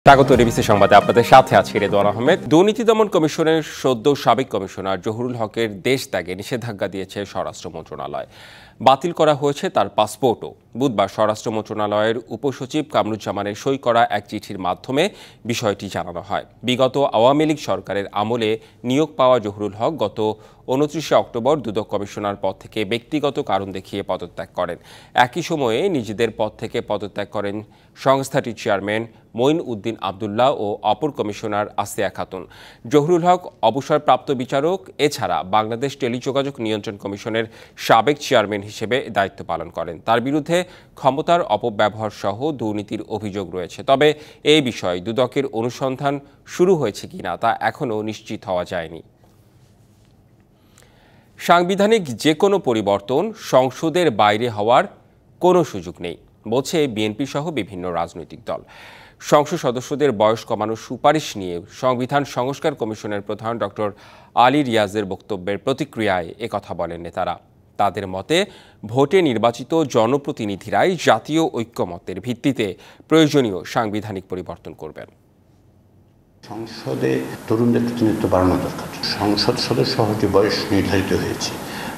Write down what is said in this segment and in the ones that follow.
স্বাগত ডিবিসি সংবাদে আপনাদের সাথে আছি রেদওয়ান আহমেদ। দুর্নীতি দমন কমিশনের সদ্য সাবেক কমিশনার জহুরুল হকের দেশ ত্যাগে নিষেধাজ্ঞা দিয়েছে স্বরাষ্ট্র মন্ত্রণালয়। বাতিল করা হয়েছে তার পাসপোর্টও। বুধবার স্বরাষ্ট্র মন্ত্রণালয়ের উপসচিব কামরুজ্জামানের সই করা এক চিঠির মাধ্যমে বিষয়টি জানানো হয়। বিগত আওয়ামী লীগ সরকারের আমলে নিয়োগ পাওয়া জহুরুল হক গত 29 অক্টোবর দুদক কমিশনার পদ থেকে ব্যক্তিগত কারণ দেখিয়ে পদত্যাগ করেন। একই সময়ে নিজেদের পদ থেকে পদত্যাগ করেন সংস্থাটির চেয়ারম্যান মঈন উদ্দিন আবদুল্লাহ ও অপর কমিশনার আসিয়া খাতুন। জহুরুল হক অবসরপ্রাপ্ত বিচারক, এছাড়া বাংলাদেশ টেলিযোগাযোগ নিয়ন্ত্রণ কমিশনের সাবেক চেয়ারম্যান হিসেবে দায়িত্ব পালন করেন। তার বিরুদ্ধে ক্ষমতার অপব্যবহার সহ দুর্নীতির অভিযোগ রয়েছে। তবে এই বিষয়ে দুদকের অনুসন্ধান শুরু হয়েছে কিনা তা এখনও নিশ্চিত হওয়া যায়নি। সাংবিধানিক যে কোনো পরিবর্তন সংসদের বাইরে হওয়ার কোনো সুযোগ নেই বলছে বিএনপি সহ বিভিন্ন রাজনৈতিক দল। সংসদ সদস্যদের বয়স কমানোর সুপারিশ নিয়ে সংবিধান সংস্কার কমিশনের প্রধান ডক্টর আলী রিয়াজের বক্তব্যের প্রতিক্রিয়ায় একথা বলেন নেতারা। তাদের মতে ভোটে নির্বাচিত জনপ্রতিনিধিরাই জাতীয় ঐক্যমত্যের ভিত্তিতে প্রয়োজনীয় সাংবিধানিক পরিবর্তন করবেন। সংসদে তরুণদের প্রতিনিধিত্ব বাড়ানো দরকার। সংসদ সদস্য হতে বয়স নির্ধারিত হয়েছে,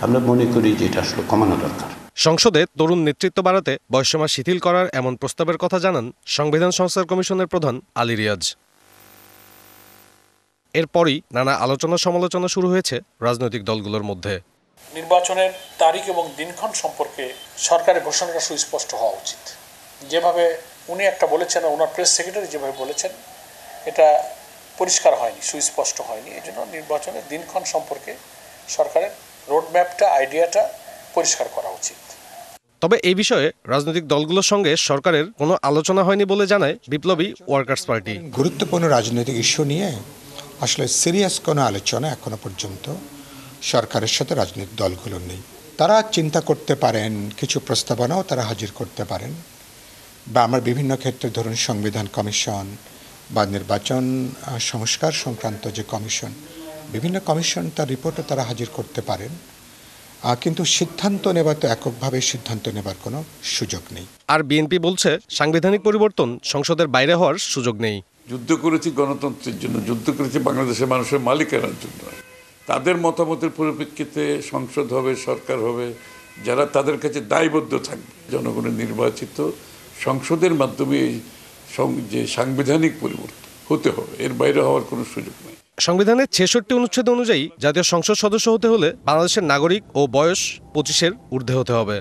আমরা মনে করি যে এটা আসলে কমানো দরকার। সংসদে তরুণ নেতৃত্ব বাড়াতে বয়সসীমা শিথিল করার এমন প্রস্তাবের কথা জানান সংবিধান সংস্কার কমিশনের প্রধান আলী রিয়াজ। এরপরই নানা আলোচনা সমালোচনা শুরু হয়েছে রাজনৈতিক দলগুলোর মধ্যে। নির্বাচনের তারিখ এবং দিনক্ষণ সম্পর্কে সরকারের ঘোষণাটা সুস্পষ্ট হওয়া উচিত। যেভাবে উনি একটা বলেছেন, ওনার প্রেস সেক্রেটারি যেভাবে বলেছেন, এটা পরিষ্কার হয়নি, সুস্পষ্ট হয়নি। এই জন্য নির্বাচনের দিনক্ষণ সম্পর্কে সরকারের রোডম্যাপটা, আইডিয়াটা পরিষ্কার করা উচিত। তবে এই বিষয়ে রাজনৈতিক দলগুলোর সঙ্গে সরকারের কোনো আলোচনা হয়নি বলে জানায় বিপ্লবী ওয়ার্কার্স পার্টি। গুরুত্বপূর্ণ রাজনৈতিক ইস্যু নিয়ে আসলে সিরিয়াস কোনো আলোচনা এখনো পর্যন্ত সরকারের সাথে রাজনৈতিক দলগুলো নেই। তারা চিন্তা করতে পারেন, কিছু প্রস্তাবনাও তারা হাজির করতে পারেন, বা আমার বিভিন্ন ক্ষেত্রে ধরুন সংবিধান কমিশন বা নির্বাচন সংস্কার সংক্রান্ত যে কমিশন, বিভিন্ন কমিশন তার রিপোর্টও তারা হাজির করতে পারেন, কিন্তু সিদ্ধান্ত নেবার তো এককভাবে সিদ্ধান্ত নেবার কোনো সুযোগ নেই। আর বিএনপি বলছে সাংবিধানিক পরিবর্তন সংসদের বাইরে হওয়ার সুযোগ নেই। যুদ্ধ করেছি গণতন্ত্রের জন্য, যুদ্ধ করেছি বাংলাদেশের মানুষের মালিকানার জন্য। তাদের মতামতের পরিপ্রেক্ষিতে সংসদ হবে, সরকার হবে, যারা তাদের কাছে দায়বদ্ধ থাকবে। জনগণের নির্বাচিত সংসদের মাধ্যমে যে সাংবিধানিক পরিবর্তন হতে হবে, এর বাইরে হওয়ার কোনো সুযোগ নেই। সংবিধানের 66 অনুচ্ছেদ অনুযায়ী জাতীয় সংসদ সদস্য হতে হলে বাংলাদেশের নাগরিক ও বয়স 25-এর ঊর্ধ্বে হতে হবে।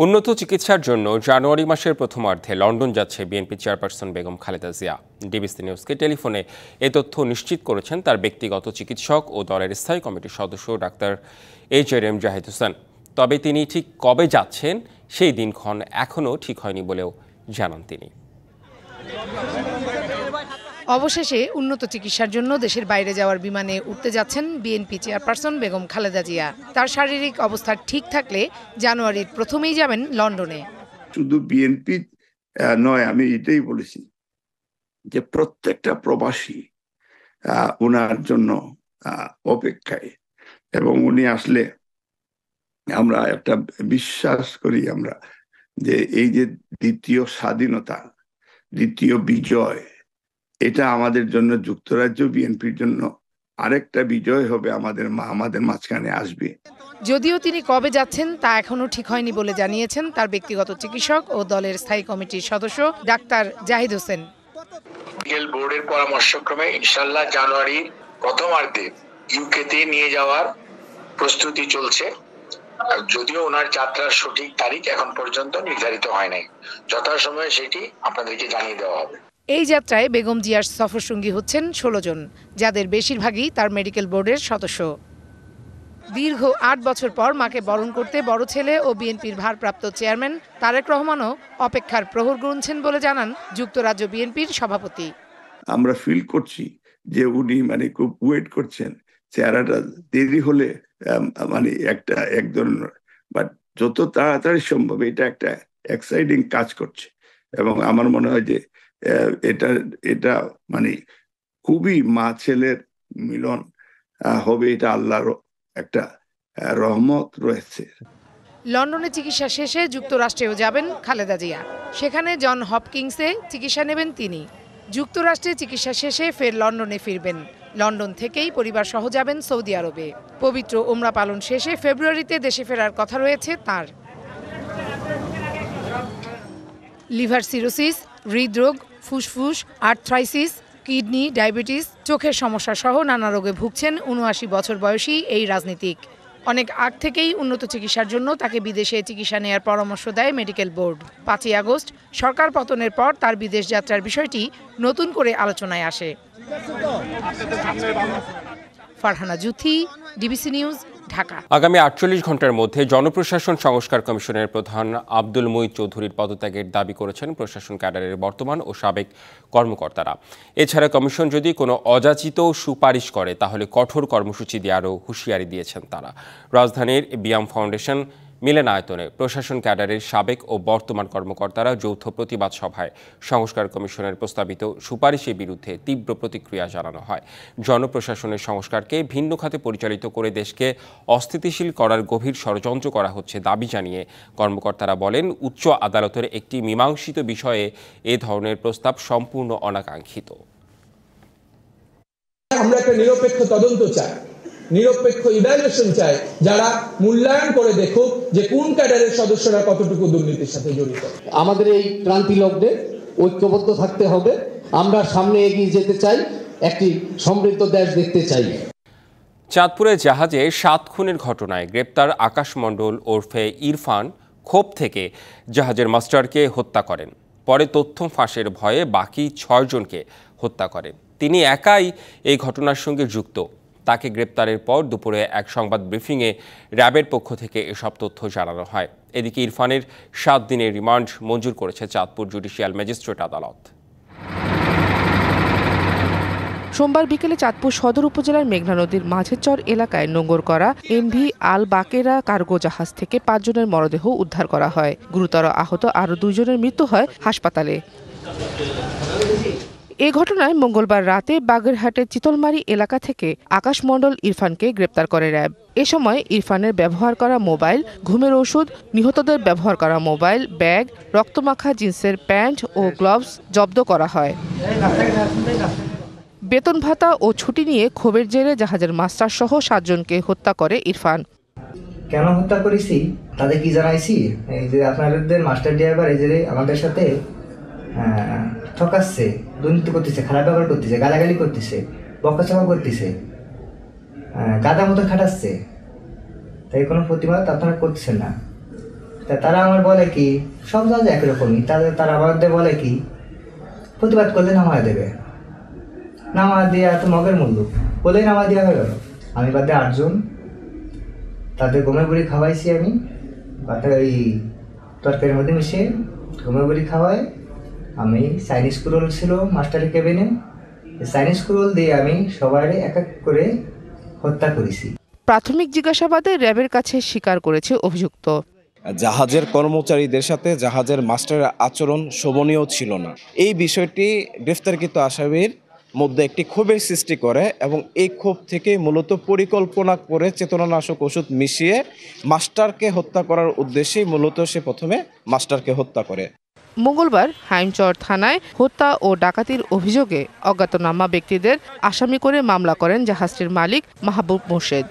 উন্নত চিকিৎসার জন্য জানুয়ারি মাসের প্রথমার্ধে লন্ডন যাচ্ছে বিএনপি চেয়ারপারসন বেগম খালেদা জিয়া। ডিবিসি নিউজকে টেলিফোনে এ তথ্য নিশ্চিত করেছেন তার ব্যক্তিগত চিকিৎসক ও দলের স্থায়ী কমিটির সদস্য ডাক্তার HRM জাহিদ হোসেন। তবে তিনি ঠিক কবে যাচ্ছেন সেই দিনক্ষণ এখনও ঠিক হয়নি বলেও জানান তিনি। অবশেষে উন্নত চিকিৎসার জন্য দেশের বাইরে যাওয়ার বিমানে উঠতে যাচ্ছেন বিএনপি চেয়ারপারসন বেগম খালেদা জিয়া। তার শারীরিক অবস্থা ঠিক থাকলে জানুয়ারির প্রথমেই যাবেন লন্ডনে। শুধু বিএনপি নয়, আমি এটাই বলেছি যে প্রত্যেকটা প্রবাসী ওনার জন্য অপেক্ষায়, এবং উনি আসলে আমরা একটা বিশ্বাস করি আমরা যে এই যে দ্বিতীয় স্বাধীনতা, দ্বিতীয় বিজয়, এটা আমাদের জন্য, যুক্তরাজ্য বিএনপির জন্য আরেকটা বিজয় হবে, আমাদের মাঝখানে আসবে। যদিও তিনি কবে যাচ্ছেন তা এখনো ঠিক হয়নি বলে জানিয়েছেন তার ব্যক্তিগত চিকিৎসক ও দলের স্থায়ী কমিটির সদস্য ডাক্তার জাহিদ হোসেন। মেডিকেল বোর্ডের পরামর্শক্রমে ইনশাআল্লাহ জানুয়ারির প্রথমার্ধে ইউকেতে নিয়ে যাওয়ার প্রস্তুতি চলছে। যদিও ওনার যাত্রার সঠিক তারিখ এখন পর্যন্ত নির্ধারিত হয় নাই, যথাসময়ে সেটি আপনাদেরকে জানিয়ে দেওয়া হবে। এই যাত্রায় বেগম জিয়ার সফরসঙ্গী হচ্ছেন 16 জন, যাদের বেশিরভাগই তার মেডিকেল বোর্ডের সদস্য। দীর্ঘ 8 বছর পর মাকে বরণ করতে বড় ছেলে ও বিএনপির ভারপ্রাপ্ত চেয়ারম্যান তারেক রহমানও অপেক্ষার প্রহর গুনছেন বলে জানান যুক্তরাজ্য বিএনপির সভাপতি। আমরা ফিল করছি যে উনি খুব ওয়েট করছেন। চেহারাটা দেরি হলে এক ধরনের, বাট যত তাড়াতাড়ি সম্ভব এটা একটা এক্সাইটিং কাজ করছে, এবং আমার মনে হয় যে এটা খুবই মা ছেলের মিলন হবে। এটা আল্লাহর একটা রহমত রয়েছে। লন্ডনে চিকিৎসা শেষে যুক্তরাষ্ট্রেও যাবেন খালেদা জিয়া। সেখানে জন হপকিংসে চিকিৎসা নেবেন তিনি। যুক্তরাষ্ট্রে চিকিৎসা শেষে ফের লন্ডনে ফিরবেন। লন্ডন থেকেই পরিবার সহ যাবেন সৌদি আরবে। পবিত্র উমরা পালন শেষে ফেব্রুয়ারিতে দেশে ফেরার কথা রয়েছে তাঁর। লিভার সিরোসিস, হৃদরোগ, ফুসফুস, আর্থ্রাইসিস, কিডনি, ডায়াবেটিস, চোখের সমস্যা সহ নানা রোগে ভুগছেন ৭৯ বছর বয়সী এই রাজনীতিক। অনেক আগ থেকেই উন্নত চিকিৎসার জন্য তাকে বিদেশে চিকিৎসা নেয়ার পরামর্শ দেয় মেডিকেল বোর্ড। ৫ই আগস্ট সরকার পতনের পর তার বিদেশ যাত্রার বিষয়টি নতুন করে আলোচনায় আসে। Farhana Juthi, DBC news, Dhaka. আগামী ৪৮ ঘন্টার মধ্যে জনপ্রশাসন সংস্কার কমিশনের প্রধান আব্দুল মুঈদ চৌধুরীর পদত্যাগের দাবি করেছেন প্রশাসন ক্যাডারের বর্তমান ও সাবেক কর্মকর্তারা। এছাড়া কমিশন যদি কোনো অযাচিত সুপারিশ করে তাহলে কঠোর কর্মসূচি দেওয়ারও হুঁশিয়ারি দিয়েছেন তারা। রাজধানীর বিয়াম ফাউন্ডেশন মিলনায়তনে প্রশাসন ক্যাডারের সাবেক ও বর্তমান কর্মকর্তারা যৌথ প্রতিবাদ সভায় সংস্কার কমিশনের প্রস্তাবিত সুপারিশের বিরুদ্ধে তীব্র প্রতিক্রিয়া জানানো হয়। জনপ্রশাসনের সংস্কারকে ভিন্ন খাতে পরিচালিত করে দেশকে অস্থিতিশীল করার গভীর ষড়যন্ত্র করা হচ্ছে দাবি জানিয়ে কর্মকর্তারা বলেন, উচ্চ আদালতের একটি মীমাংসিত বিষয়ে এ ধরনের প্রস্তাব সম্পূর্ণ অনাকাঙ্ক্ষিত। আমরা একটা নিরপেক্ষ তদন্ত চাই, নিরপেক্ষ ইভ্যালুয়েশন চাই, যারা মূল্যায়ন করে দেখুক যে কোন ক্যাডারের সদস্যরা কতটুকু দুর্নীতির সাথে জড়িত। আমাদের এই ক্রান্তি লগ্নে ঐক্যবদ্ধ থাকতে হবে। আমরা সামনে এগিয়ে যেতে চাই, একটি সমৃদ্ধ দেশ দেখতে চাই। চাঁদপুরে জাহাজে ৭ খুনের ঘটনায় গ্রেপ্তার আকাশ মণ্ডল ওরফে ইরফান ক্ষোভ থেকে জাহাজের মাস্টারকে হত্যা করেন। পরে তথ্য ফাঁসের ভয়ে বাকি ৬ জনকে হত্যা করেন। তিনি একাই এই ঘটনার সঙ্গে যুক্ত। তাকে গ্রেপ্তারের পর দুপুরে এক সংবাদ ব্রিফিংয়ে র্যাবের পক্ষ থেকে এসব তথ্য জানানো হয়। এদিকে ইরফানের ৭ দিনের রিমান্ড মঞ্জুর করেছে চাঁদপুর জুডিশিয়াল ম্যাজিস্ট্রেট আদালত। সোমবার বিকেলে চাঁদপুর সদর উপজেলার মেঘনা নদীর মাঝেরচর এলাকায় নোঙর করা এমভি আল বাকেরা কার্গো জাহাজ থেকে ৫ জনের মরদেহ উদ্ধার করা হয়। গুরুতর আহত আরও ২ জনের মৃত্যু হয় হাসপাতালে। এ ঘটনায় মঙ্গলবার রাতে বাগেরহাটের চিতলমারি এলাকা থেকে আকাশ মণ্ডল ইরফানকে গ্রেপ্তার করে র্যাব। এ সময় ইরফানের ব্যবহার করা মোবাইল, ঘুমের ওষুধ, নিহতদের ব্যবহার করা মোবাইল, ব্যাগ, রক্তমাখা জিন্সের প্যান্ট ও গ্লাভস জব্দ করা হয়। বেতন ভাতা ও ছুটি নিয়ে ক্ষোভের জেরে জাহাজের মাস্টার সহ ৭ জনকে হত্যা করে ইরফান। কেন হত্যা করেছি তাদের কি জানাইছি? এই যে আপনাদের মাস্টার ড্রাইভার এই যে আমাদের সাথে ঠকাচ্ছে, দুর্নীতি করতেছে, খারাপ ব্যবহার করতেছে, গালাগালি করতেছে, বকাচকা করতেছে, গাদা মতো খাটাচ্ছে, তাই কোনো প্রতিবাদ আপনারা করতেছেন না। তা তারা আমার বলে কি সব জায়গায় একরকমই, তারা আমাদের বলে কি প্রতিবাদ করলে নামা দেবে, নামা দিয়ে এত মগের মূল্য বলেই নামা দেওয়া হয়ে গেল। আমি বাদে ৮ জন, তাদের গমের বড়ি খাওয়াইছি আমি, বাদে ওই তরকারির মধ্যে মিশিয়ে গমের বড়ি খাওয়াই। আমি চাইনিজ কুরোল ছিল মাস্টারের কেবিনে, চাইনিজ কুরোল দিয়ে আমি সবাই এক এক করে হত্যা করেছি। প্রাথমিক জিজ্ঞাসাবাদে র্যাবের কাছে স্বীকার করেছে অভিযুক্ত। জাহাজের কর্মচারীদের সাথে জাহাজের মাস্টারের আচরণ শোভনীয় ছিল না। এই বিষয়টি গ্রেফতারকৃত আসামির মধ্যে একটি ক্ষোভের সৃষ্টি করে এবং এই ক্ষোভ থেকে মূলত পরিকল্পনা করে চেতনানাশক ওষুধ মিশিয়ে মাস্টারকে হত্যা করার উদ্দেশ্যেই মূলত সে প্রথমে মাস্টারকে হত্যা করে। মঙ্গলবার হাইমচর থানায় হত্যা ও ডাকাতির অভিযোগে অজ্ঞাতনামা ব্যক্তিদের আসামি করে মামলা করেন জাহাজটির মালিক মাহবুব মোর্শেদ।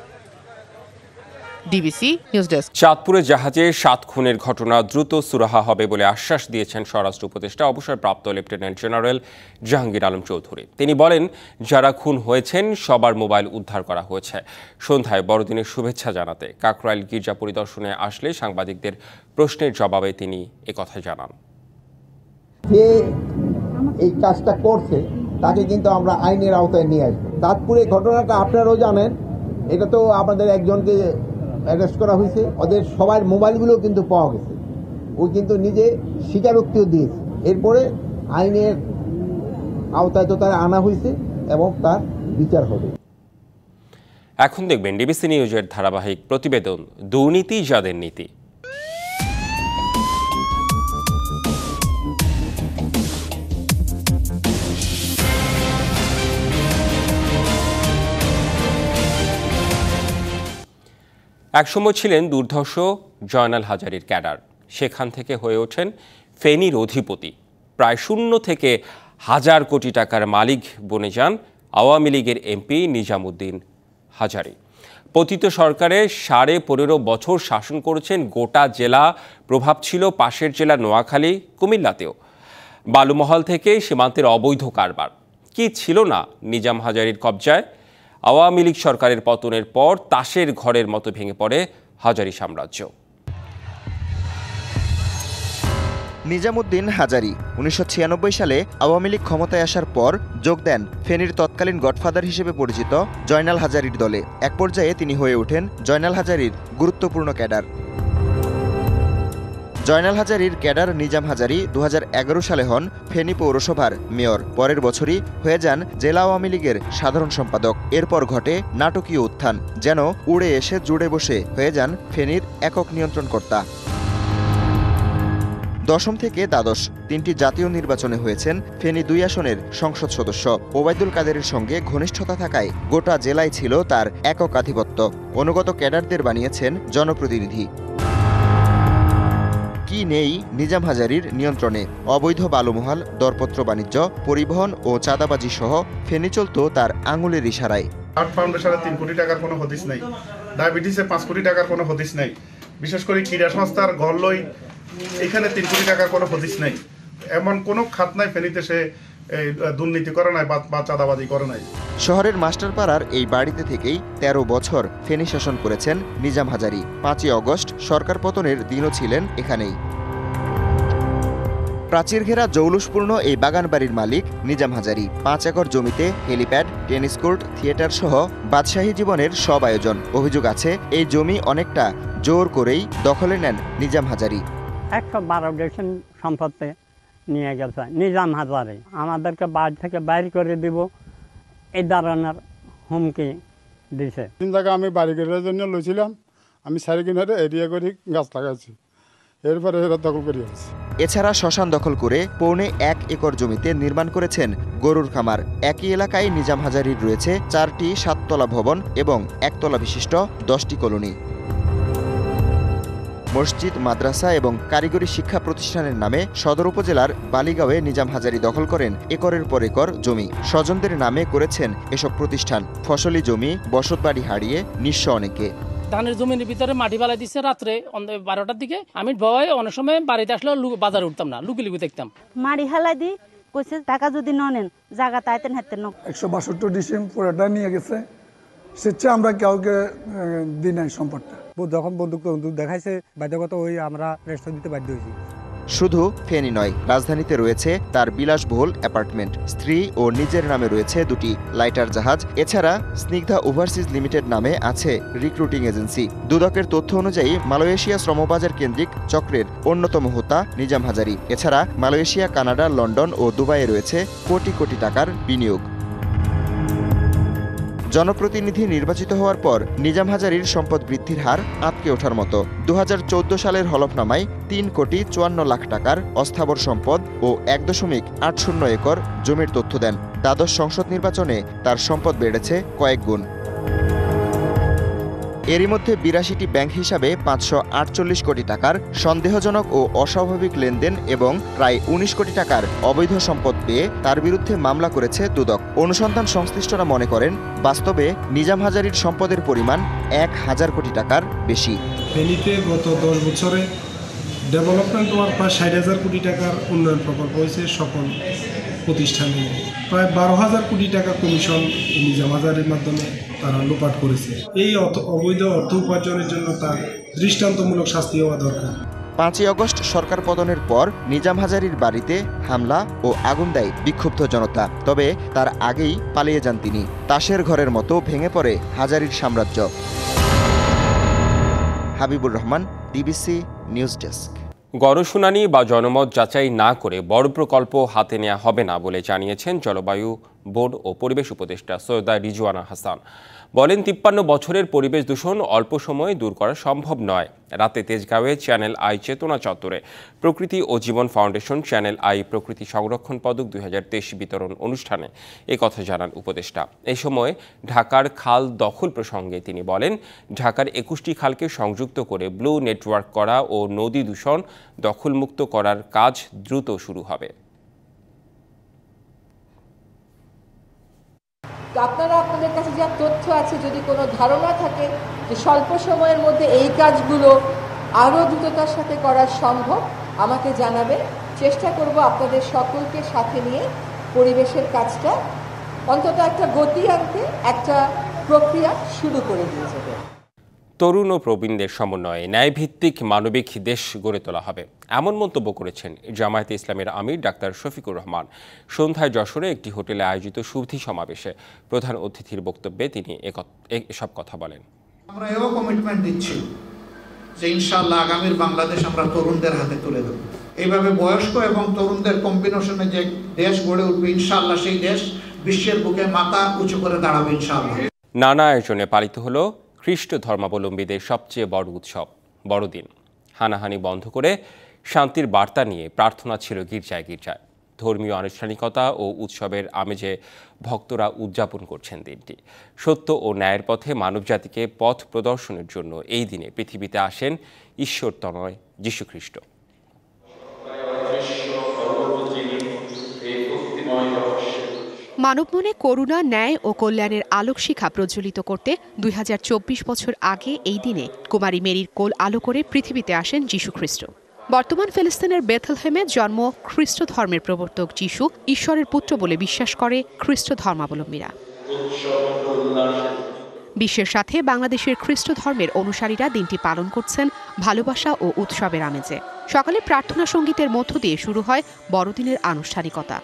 DBC news desk. চাঁদপুরে জাহাজে ৭ খুনের ঘটনা দ্রুত সুরাহা হবে বলে আশ্বাস দিয়েছেন স্বরাষ্ট্র উপদেষ্টা অবসরপ্রাপ্ত লেফটেন্যান্ট জেনারেল জাহাঙ্গীর আলম চৌধুরী। তিনি বলেন, যারা খুন হয়েছেন সবার মোবাইল উদ্ধার করা হয়েছে। সন্ধ্যায় বড়দিনের শুভেচ্ছা জানাতে কাকরাইল গির্জা পরিদর্শনে আসলে সাংবাদিকদের প্রশ্নের জবাবে তিনি একথা জানান। যে এই কাজটা করছে তাকে কিন্তু আমরা আইনের আওতায় নিয়ে আসবো। চাঁদপুরে ঘটনাটা আপনারাও জানেন, এটা তো আমাদের একজনকে অ্যারেস্ট করা হয়েছে, ওদের সবার মোবাইলগুলো কিন্তু পাওয়া গেছে, ও কিন্তু নিজে স্বীকারোক্তিও দিয়েছে। এরপরে আইনের আওতায় তো তারা আনা হয়েছে এবং তার বিচার হবে। এখন দেখবেন ডিবিসি নিউজের ধারাবাহিক প্রতিবেদন দুর্নীতি যাদের নীতি। একসময় ছিলেন দুর্ধর্ষ জয়নাল হাজারীর ক্যাডার। সেখান থেকে হয়ে ওঠেন ফেনীর অধিপতি। প্রায় শূন্য থেকে হাজার কোটি টাকার মালিক বনে যান আওয়ামী লীগের এমপি নিজামুদ্দিন হাজারী। পতিত সরকারের 15.5 বছর শাসন করেছেন গোটা জেলা, প্রভাব ছিল পাশের জেলা নোয়াখালী, কুমিল্লাতেও। বালুমহল থেকে সীমান্তের অবৈধ কারবার কি ছিল না নিজাম হাজারীর কবজায়। আওয়ামী লীগ সরকারের পতনের পর তাসের ঘরের মতো ভেঙে পড়ে হাজারী সাম্রাজ্য। নিজামুদ্দিন হাজারী 1996 সালে আওয়ামী লীগ ক্ষমতায় আসার পর যোগ দেন ফেনীর তৎকালীন গডফাদার হিসেবে পরিচিত জয়নাল হাজারীর দলে। এক পর্যায়ে তিনি হয়ে ওঠেন জয়নাল হাজারীর গুরুত্বপূর্ণ ক্যাডার। জয়নাল হাজারীর ক্যাডার নিজাম হাজারী 2011 সালে হন ফেনী পৌরসভার মেয়র। পরের বছরই হয়ে যান জেলা আওয়ামী লীগের সাধারণ সম্পাদক। এরপর ঘটে নাটকীয় উত্থান, যেন উড়ে এসে জুড়ে বসে হয়ে যান ফেনীর একক নিয়ন্ত্রণকর্তা। দশম থেকে দ্বাদশ 3টি জাতীয় নির্বাচনে হয়েছেন ফেনী 2 আসনের সংসদ সদস্য। ওবায়দুল কাদেরের সঙ্গে ঘনিষ্ঠতা থাকায় গোটা জেলায় ছিল তার একক আধিপত্য। অনুগত ক্যাডারদের বানিয়েছেন জনপ্রতিনিধি। কি নেই নিজাম হাজারীর নিয়ন্ত্রণে? অবৈধ বালুমহাল, দরপত্র বাণিজ্য, পরিবহন ও চাঁদাবাজি সহ ফেনী চলত তার আঙুলের ইশারায়। হার্ট ফাউন্ডেশনে 3 কোটি টাকার কোনো হদিস নেই, ডায়াবেটিসে 5 কোটি টাকার কোনো হদিস নেই, বিশেষ করে ক্রীড়া সংস্থার গড়লই এখানে 3 কোটি টাকার কোনো হদিস নেই। এমন কোনো খাত নাই ফেনীতে সে দুর্নীতি করে নাই বা চাঁদাবাজি করে নাই। শহরের মাস্টারপাড়ার এই বাড়িতে থেকেই 13 বছর ফেনী শাসন করেছেন নিজাম হাজারী। 5ই অগস্ট সরকার পতনের দিনও ছিলেন এখানেই। প্রাচীর ঘেরা জৌলুসপূর্ণ এই বাগান বাড়ির মালিক নিজাম হাজারী। 5 একর জমিতে হেলিপ্যাড, টেনিস কোর্ট, থিয়েটার সহ বাদশাহী জীবনের সব আয়োজন। অভিযোগ আছে এই জমি অনেকটা জোর করেই দখলে নেন নিজাম হাজারী। 112 ডিভিশন সম্পত্তি নিয়ে গেছে নিজাম হাজারী। আমাদেরকে বাড়ি থেকে বাইর করে দিব এই ধরনের হুমকি দিছে। 3 জায়গা আমি বাড়ি করার জন্য লইছিলাম, আমি 4 কিনারে এরিয়া করে গাছ লাগাইছি, এরপরে এরা দখল করে আছে। এছাড়া শ্মশান দখল করে 1.25 একর জমিতে নির্মাণ করেছেন গরুর খামার। একই এলাকায় নিজাম হাজারীর রয়েছে 4টি 7তলা ভবন এবং 1তলা বিশিষ্ট 10টি কলোনি। মসজিদ, মাদ্রাসা এবং কারিগরি শিক্ষা প্রতিষ্ঠানের নামে সদর উপজেলার বালিগাঁওয়ে নিজাম হাজারী দখল করেন একরের পর একর জমি। স্বজনদের নামে করেছেন এসব প্রতিষ্ঠান। ফসলি জমি, বসতবাড়ি হারিয়ে নিঃস্ব অনেকে। ধানের জমির ভিতরে মাটি ফেলাই দিচ্ছে রাত্রে 12টার দিকে। আমি ভয় অনেক সময় বাড়িতে আসলে বাজারে উঠতাম না, লুকি থাকতাম। মাটি ফেলাই দি কইছে টাকা যদি নেন জায়গা তাইতেন হাতেন। 162 ডিসিম পুরোটা নিয়ে গেছে, সেটা আমরা কাউকে দিই নাই সম্পদটা। যখন বন্দুক দেখাইছে বাধ্যগত ওই আমরা রেস্ট দিতে বাধ্য হয়েছি। শুধু ফেনী নয়, রাজধানীতে রয়েছে তার বিলাসবহুল অ্যাপার্টমেন্ট। স্ত্রী ও নিজের নামে রয়েছে 2টি লাইটার জাহাজ। এছাড়া স্নিগ্ধা ওভারসিজ লিমিটেড নামে আছে রিক্রুটিং এজেন্সি। দুদকের তথ্য অনুযায়ী মালয়েশিয়া শ্রমবাজার কেন্দ্রিক চক্রের অন্যতম হোতা নিজাম হাজারী। এছাড়া মালয়েশিয়া, কানাডা, লন্ডন ও দুবাইয়ে রয়েছে কোটি কোটি টাকার বিনিয়োগ। জনপ্রতিনিধি নির্বাচিত হওয়ার পর নিজাম হাজারীর সম্পদ বৃদ্ধির হার আঁতকে ওঠার মতো। 2014 সালের হলফনামায় 3,54,00,000 টাকার অস্থাবর সম্পদ ও 1.80 একর জমির তথ্য দেন। দ্বাদশ সংসদ নির্বাচনে তার সম্পদ বেড়েছে কয়েক গুণ। এরই মধ্যে 82টি ব্যাংক হিসাবে 548 কোটি টাকার সন্দেহজনক ও অস্বাভাবিক লেনদেন এবং প্রায় 19 কোটি টাকার অবৈধ সম্পদ পেয়ে তার বিরুদ্ধে মামলা করেছে দুদক। অনুসন্ধান সংশ্লিষ্টরা মনে করেন বাস্তবে নিজাম হাজারীর সম্পদের পরিমাণ 1000 কোটি টাকার বেশি। ফেনীতে গত 10 বছরে ডেভেলপমেন্ট ওয়ার্ক প্রায় 60,000 কোটি টাকার উন্নয়ন প্রকল্প হয়েছে সকল প্রতিষ্ঠানে। প্রায় 12,000 কোটি টাকা কমিশন নিজাম হাজারীর মাধ্যমে তারা লোপাট করেছে। এই অবৈধ অর্থ উপার্জনের জন্য তার দৃষ্টান্তমূলক শাস্তি হওয়া দরকার। 5ই অগস্ট সরকার পতনের পর নিজাম হাজারীর বাড়িতে হামলা ও আগুন দেয় বিক্ষুব্ধ জনতা। তবে তার আগেই পালিয়ে যান তিনি। তাসের ঘরের মতো ভেঙে পড়ে হাজারীর সাম্রাজ্য। Habibur Rahman, DBC news desk. গণশুনানি বা জনমত যাচাই না করে বড় প্রকল্প হাতে নেওয়া হবে না বলে জানিয়েছেন জলবায়ু বন ও পরিবেশ উপদেষ্টা সৈয়দা রিজওয়ানা হাসান। বলেন 53 বছরের পরিবেশ দূষণ অল্প সময়ে দূর করা সম্ভব নয়। রাতে তেজগাঁওয়ে চ্যানেল আই চেতনা চত্বরে প্রকৃতি ও জীবন ফাউন্ডেশন চ্যানেল আই প্রকৃতি সংরক্ষণ পদক 2023 বিতরণ অনুষ্ঠানে কথা জানান উপদেষ্টা। এই সময় ঢাকার খাল দখল প্রসঙ্গে তিনি বলেন, ঢাকার 21টি খালকে সংযুক্ত করে ব্লু নেটওয়ার্ক করা ও নদী দূষণ দখলমুক্ত করার কাজ দ্রুত শুরু হবে। আপনারা আপনাদের কাছে যা তথ্য আছে, যদি কোনো ধারণা থাকে যে স্বল্প সময়ের মধ্যে এই কাজগুলো আরও দ্রুততার সাথে করা সম্ভব, আমাকে জানাবেন। চেষ্টা করব আপনাদের সকলকে সাথে নিয়ে পরিবেশের কাজটা অন্তত একটা গতি আনতে, একটা প্রক্রিয়া শুরু করে দিয়ে যাবে। তরুণ ও প্রবীণদের সমন্বয়ে ন্যায়ভিত্তিক মানবিক দেশ গড়ে তোলা হবে, এমন মন্তব্য করেছেন জামায়াতে ইসলামের আমির ডাক্তার শফিকুর রহমান। সন্ধ্যায় যশোরে একটি হোটেলে আয়োজিত সুধী সমাবেশে প্রধান অতিথির বক্তব্যে তিনি এসব কথা বলেন। আমরা এও কমিটমেন্ট দিচ্ছি যে ইনশাআল্লাহ আগামীর বাংলাদেশ আমরা তরুণদের হাতে তুলে দেব। এইভাবে বয়স্ক এবং তরুণদের কম্বিনেশনে যে দেশ গড়ে উঠবে, ইনশাআল্লাহ সেই দেশ বিশ্বের বুকে মাথা উঁচু করে দাঁড়াবে ইনশাআল্লাহ। নানা আয়োজনে পালিত হলো খ্রিস্ট ধর্মাবলম্বীদের সবচেয়ে বড় উৎসব বড়দিন। হানাহানি বন্ধ করে শান্তির বার্তা নিয়ে প্রার্থনা ছিল গির্জায় গির্জায়। ধর্মীয় আনুষ্ঠানিকতা ও উৎসবের আমেজে ভক্তরা উদযাপন করছেন দিনটি। সত্য ও ন্যায়ের পথে মানবজাতিকে পথ প্রদর্শনের জন্য এই দিনে পৃথিবীতে আসেন ঈশ্বরতনয় যীশু খ্রিস্ট। মানব মনে করুণা, ন্যায় ও কল্যাণের আলোকশিখা প্রজ্বলিত করতে 2024 বছর আগে এই দিনে কুমারী মেরির কোল আলো করে পৃথিবীতে আসেন যীশু খ্রিস্ট। বর্তমান ফিলিস্তিনের বেথলহেমে জন্ম খ্রিস্ট ধর্মের প্রবর্তক যীশু ঈশ্বরের পুত্র বলে বিশ্বাস করে খ্রিস্ট ধর্মাবলম্বীরা। বিশ্বের সাথে বাংলাদেশের খ্রিস্ট ধর্মের অনুসারীরা দিনটি পালন করছেন ভালোবাসা ও উৎসবের আমেজে। সকালে প্রার্থনা সঙ্গীতের মধ্য দিয়ে শুরু হয় বড়দিনের আনুষ্ঠানিকতা।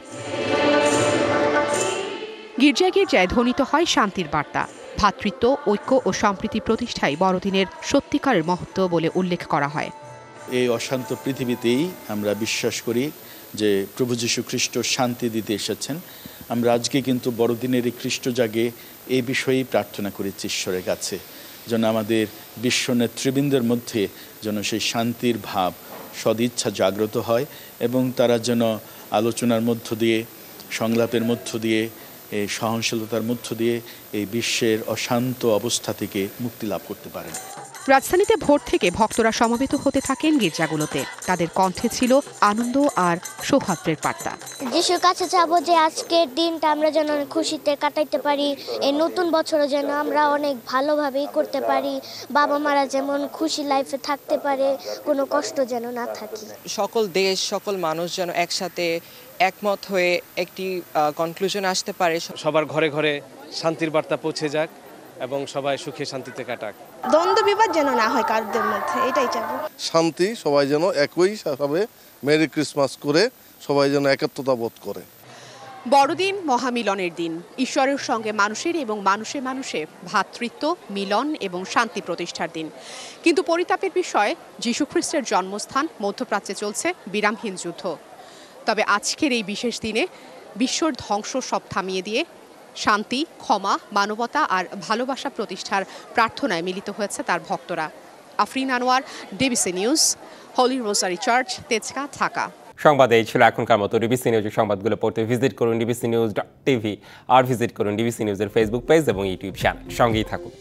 গির্জায় গির্জায় ধ্বনিত হয় শান্তির বার্তা। ভ্রাতৃত্ব, ঐক্য ও সম্প্রীতি প্রতিষ্ঠাই বড়দিনের সত্যিকারের মহত্ব বলে উল্লেখ করা হয়। এই অশান্ত পৃথিবীতেই আমরা বিশ্বাস করি যে প্রভু যীশু খ্রিস্ট শান্তি দিতে এসেছেন। আমরা আজকে কিন্তু বড়দিনের এই খ্রিস্ট জাগে এই বিষয়েই প্রার্থনা করেছি ঈশ্বরের কাছে, যেন আমাদের বিশ্ব নেতৃবৃন্দের মধ্যে যেন সেই শান্তির ভাব, সদিচ্ছা জাগ্রত হয় এবং তারা যেন আলোচনার মধ্য দিয়ে, সংলাপের মধ্য দিয়ে, এই সহনশীলতার মধ্য দিয়ে এই বিশ্বের অশান্ত অবস্থা থেকে মুক্তি লাভ করতে পারেন। রাজধানীতে ভোর থেকে ভক্তরা সমবেত হতে থাকেন গির্জাগুলোতে। তাদের কণ্ঠে ছিল আনন্দ আর সৌহার্দ্যের বার্তা। যিশুর কাছে চাবো যে আজকের দিনটা আমরা যেন খুশিতে কাটাইতে পারি, এই নতুন বছরও যেন আমরা অনেক ভালোভাবেই করতে পারি, বাবা মারা যেমন খুশি লাইফে থাকতে পারে, কোনো কষ্ট যেন না থাকে। সকল দেশ, সকল মানুষ যেন একসাথে একমত হয়ে একটি কনক্লুশন আসতে পারে। সবার ঘরে ঘরে শান্তির বার্তা পৌঁছে যাক এবং সবাই সুখে শান্তিতে কাটাক। দ্বন্দ্ব বিবাদ যেন না হয় কারোর মধ্যে, এটাই চাবো। শান্তি, সবাই যেন একইভাবে মেরি ক্রিসমাস করে সবাই যেন একত্রতা বোধ করে। বড়দিন মহামিলনের দিন, ঈশ্বরের সঙ্গে মানুষের এবং মানুষে মানুষে ভ্রাতৃত্ব, মিলন এবং শান্তি প্রতিষ্ঠার দিন। কিন্তু পরিতাপের বিষয়, যীশু খ্রিস্টের জন্মস্থান মধ্যপ্রাচ্যে চলছে বিরামহীন যুদ্ধ। তবে আজকের এই বিশেষ দিনে বিশ্বর ধ্বংস সব থামিয়ে দিয়ে শান্তি, ক্ষমা, মানবতা আর ভালোবাসা প্রতিষ্ঠার প্রার্থনায় মিলিত হয়েছে তার ভক্তরা। আফরিন আনোয়ার, ডিবিসি নিউজ, হলি রোজারি চার্চ, তেজগাঁ, ঢাকা। সংবাদ এই ছিল এখনকার মতো। ডিবিসি নিউজের সংবাদগুলো পড়তে ভিজিট করুন dbcnews.tv আর ভিজিট করুন ডিবিসি নিউজের ফেসবুক পেজ এবং ইউটিউব চ্যানেল। সঙ্গেই থাকুন।